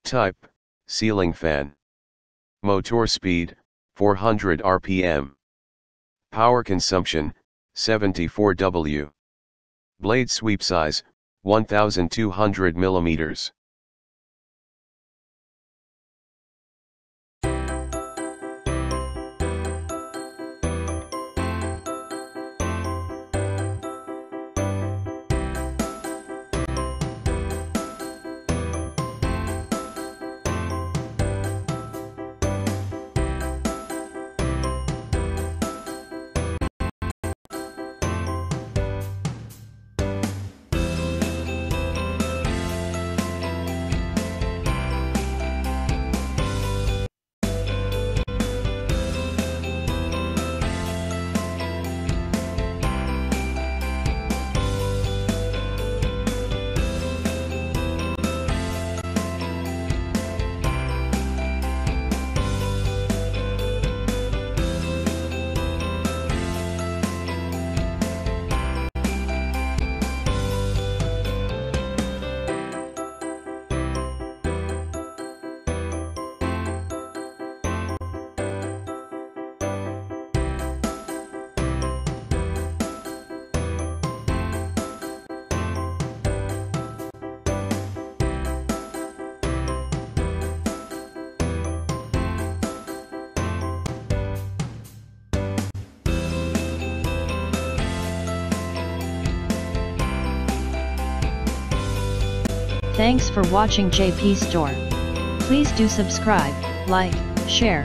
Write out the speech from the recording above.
Type, ceiling fan. Motor speed, 400 rpm. Power consumption, 74 W. Blade sweep size, 1200 mm. Thanks for watching JP Store. Please do subscribe, like, share,